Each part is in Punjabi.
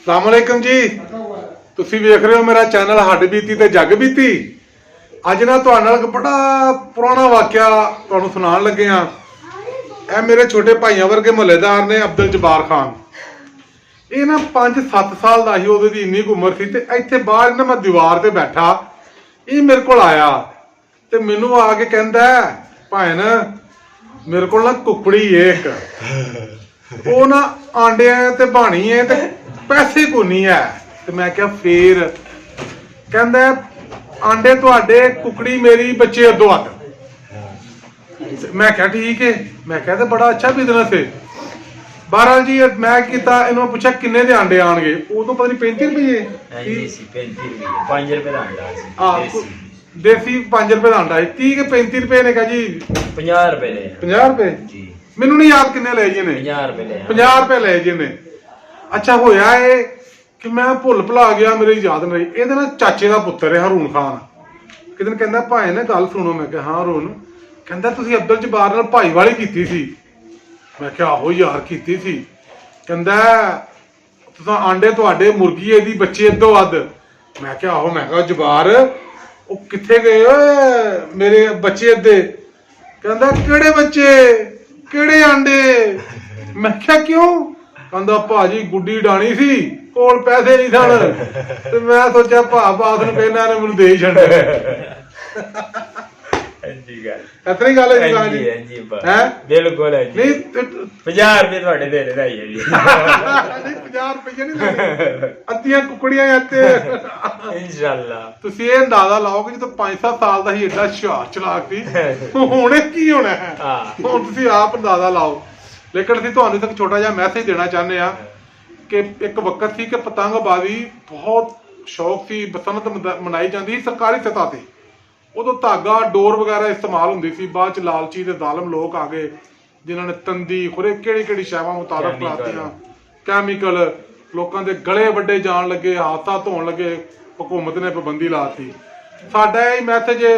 ਸਲਾਮੁਅਲੈਕਮ ਜੀ। ਤੁਸੀਂ ਵੇਖ ਰਹੇ ਹੋ ਮੇਰਾ ਚੈਨਲ ਹੱਡ ਬੀਤੀ ਤੇ ਜੱਗ ਬੀਤੀ। ਅੱਜ ਨਾ ਤੁਹਾਡੇ ਨਾਲ ਇੱਕ ਬੜਾ ਪੁਰਾਣਾ ਵਾਕਿਆ ਤੁਹਾਨੂੰ ਸੁਣਾਉਣ ਲੱਗੇ ਆ। ਇਹ ਮੇਰੇ ਛੋਟੇ ਭਾਈਆਂ ਵਰਗੇ ਮੁਹੱਲੇਦਾਰ ਨੇ ਅਬਦੁਲ ਜਬਾਰ ਖਾਨ। ਇਹ ਨਾ 5-7 ਸਾਲ ਦਾ ਸੀ, ਉਹਦੀ ਦੀ ਇੰਨੀ ਉਮਰ ਸੀ। ਤੇ ਇੱਥੇ ਬਾਹਰ ਨਾ ਮੈਂ ਦੀਵਾਰ ਤੇ ਬੈਠਾ, ਇਹ ਮੇਰੇ ਕੋਲ ਆਇਆ ਤੇ ਮੈਨੂੰ ਆ ਕੇ ਕਹਿੰਦਾ, ਭੈਣ ਮੇਰੇ ਕੋਲ ਨਾ ਕੁਕੜੀ ਏ ਇੱਕ, ਉਹ ਨਾ ਆਂਡਿਆਂ ਤੇ ਬਾਣੀ ਹੈ ਤੇ ਪੈਸੇ ਕੋ ਨਹੀਂ ਹੈ। ਤੇ ਮੈਂ ਕਿਹਾ ਫੇਰ? ਕਹਿੰਦਾ ਆਂਡੇ ਤੁਹਾਡੇ, ਕੁਕੜੀ ਮੇਰੀ, ਬੱਚੇ ਅੱਧੋ ਅੱਧ। ਮੈਂ ਕਿਹਾ ਠੀਕ ਹੈ। ਮੈਂ ਕਿਹਾ ਤੇ ਬੜਾ ਅੱਛਾ ਬਿਜ਼ਨਸ ਹੈ। ਬਹਰਾਲ ਜੀ ਮੈਂ ਕੀਤਾ, ਇਹਨੂੰ ਪੁੱਛਿਆ ਕਿੰਨੇ ਦੇ ਆਂਡੇ ਆਣਗੇ। ਉਦੋਂ ਪਤਾ ਨਹੀਂ 35 ਰੁਪਏ 5 ਰੁਪਏ ਦਾ ਆਂਡਾ ਸੀ ਦੇਸੀ 5 ਰੁਪਏ ਦਾ ਆਂਡਾ ਸੀ। 30 ਕੇ 35 ਰੁਪਏ ਨੇ। ਕਹਾ ਜੀ 50 ਰੁਪਏ ਲੈ 50 ਰੁਪਏ ਜੀ। ਮੈਨੂੰ ਨਹੀਂ ਯਾਦ ਕਿੰਨੇ ਲਏ ਜੀ ਨੇ। 50 ਰੁਪਏ ਲੈ 50 ਰੁਪਏ ਲਏ ਜੀ ਨੇ। ਅੱਛਾ ਹੋਇਆ ਇਹ ਕਿ ਮੈਂ ਭੁੱਲ ਭੁਲਾ ਗਿਆ, ਮੇਰੇ ਯਾਦ ਨਹੀਂ। ਇਹਦੇ ਨਾਲ ਚਾਚੇ ਦਾ ਪੁੱਤਰ ਹੈ ਹਰੂਨ ਖਾਨ। ਇੱਕ ਦਿਨ ਕਹਿੰਦਾ ਭਾਈ ਨੇ ਗੱਲ ਸੁਣੋ। ਮੈਂ ਕਿਹਾ ਹਾਂ ਹਰੂਨ। ਕਹਿੰਦਾ ਤੁਸੀਂ ਅਬਦੁਲ ਜਬਾਰ ਨਾਲ ਭਾਈ ਵਾਲੀ ਕੀਤੀ ਸੀ। ਮੈਂ ਕਿਹਾ ਆਹੋ ਯਾਰ ਕੀਤੀ ਸੀ। ਕਹਿੰਦਾ ਤੁਸੀਂ ਆਂਡੇ ਤੁਹਾਡੇ, ਮੁਰਗੀ ਇਹਦੀ, ਬੱਚੇ ਅੱਧੋ ਅੱਧ। ਮੈਂ ਕਿਹਾ ਆਹੋ। ਮੈਂ ਕਿਹਾ ਜਬਾਰ ਉਹ ਕਿੱਥੇ ਗਏ ਓਏ ਮੇਰੇ ਬੱਚੇ ਅੱਧੇ? ਕਹਿੰਦਾ ਕਿਹੜੇ ਬੱਚੇ, ਕਿਹੜੇ ਆਂਡੇ? ਮੈਂ ਕਿਹਾ ਕਿਉਂ? ਕਹਿੰਦਾ ਭਾਜੀ ਗੁੱਡੀ ਡਾਣੀ ਸੀ, ਕੋਲ ਪੈਸੇ ਨਹੀਂ ਸਨ ਤੇ ਮੈਂ ਸੋਚਿਆ ਭਾ ਬਾਤ ਨੂੰ ਕਹਿਣਾ ਨੇ ਮੈਨੂੰ ਦੇ ਹੀ ਛੱਡਿਆ। ਹਾਂਜੀ ਗੱਲ ਇਤਨੀ ਗੱਲ ਹੈ ਜੀ। ਹਾਂਜੀ ਹੈ ਬਿਲਕੁਲ ਹੈ ਜੀ। ਨਹੀਂ 50 ਰੁਪਏ ਤੁਹਾਡੇ ਦੇਣੇ ਦਾ ਹੀ ਹੈ ਜੀ। ਨਹੀਂ 50 ਰੁਪਏ ਨਹੀਂ ਲੈਣੇ, ਅੱਧੀਆਂ ਕੁਕੜੀਆਂ ਇੱਥੇ। ਇਨਸ਼ਾਅੱਲਾ ਤੁਸੀਂ ਇਹ ਅੰਦਾਜ਼ਾ ਲਾਓ ਕਿ ਜਦੋਂ 5-7 ਸਾਲ ਦਾ ਹੀ ਏਡਾ ਹੁਸ਼ਿਆਰ ਚਲਾਕ ਸੀ, ਹੁਣ ਕੀ ਹੋਣਾ ਹੈ। ਹੁਣ ਤੁਸੀਂ ਆਪ ਅੰਦਾਜ਼ਾ ਲਾਓ। ਲੇਕਿਨ ਅਸੀਂ ਤੁਹਾਨੂੰ ਇੱਕ ਛੋਟਾ ਜਿਹਾ ਮੈਸੇਜ ਦੇਣਾ ਚਾਹੁੰਦੇ ਆ ਕਿ ਇੱਕ ਵਕਤ ਸੀ ਕਿ ਪਤੰਗਬਾਜ਼ੀ ਬਹੁਤ ਸ਼ੌਕ ਸੀ, ਬਸੰਤ ਮਨਾਈ ਜਾਂਦੀ ਸੀ ਸਰਕਾਰੀ ਸਤ੍ਹਾ ਤੇ। ਉਦੋਂ ਧਾਗਾ, ਡੋਰ ਵਗੈਰਾ ਇਸਤੇਮਾਲ ਹੁੰਦੀ ਸੀ। ਬਾਅਦ ਚ ਲਾਲਚੀ ਤੇ ਜ਼ਾਲਮ ਲੋਕ ਆ ਗਏ ਜਿਨ੍ਹਾਂ ਨੇ ਤੰਦੀ ਖੁਰੇ ਕਿਹੜੀ ਸ਼ੈਵਾਂ ਮੁਤਾਰਫ ਕਰਾਤੀਆਂ, ਕੈਮੀਕਲ। ਲੋਕਾਂ ਦੇ ਗਲੇ ਵੱਡੇ ਜਾਣ ਲੱਗੇ, ਹੱਥਾਂ ਧੋਣ ਲੱਗੇ। ਹਕੂਮਤ ਨੇ ਪਾਬੰਦੀ ਲਾਤੀ। ਸਾਡਾ ਇਹ ਮੈਸੇਜ ਹੈ,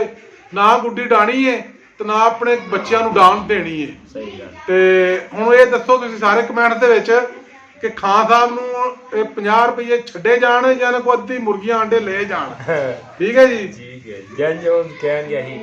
ਨਾ ਗੁੱਡੀ ਡਾਣੀ ਹੈ ਤੇ ਨਾ ਆਪਣੇ ਬੱਚਿਆਂ ਨੂੰ ਡਾਂਟ ਦੇਣੀ ਹੈ। ਸਹੀ ਗੱਲ। ਤੇ ਹੁਣ ਇਹ ਦੱਸੋ ਤੁਸੀਂ ਸਾਰੇ ਕਮੈਂਟ ਦੇ ਵਿੱਚ ਕਿ ਖਾਨ ਸਾਹਿਬ ਨੂੰ ਇਹ 50 ਰੁਪਏ ਛੱਡੇ ਜਾਣ ਜਾਂ ਕੋਈ ਅੱਧੀ ਮੁਰਗੀਆਂ ਆਂਡੇ ਲੈ ਜਾਣ। ਠੀਕ ਹੈ ਜੀ। ਠੀਕ ਹੈ ਜੰਜ ਉਹ ਕਹਿਣ ਗਿਆ ਸੀ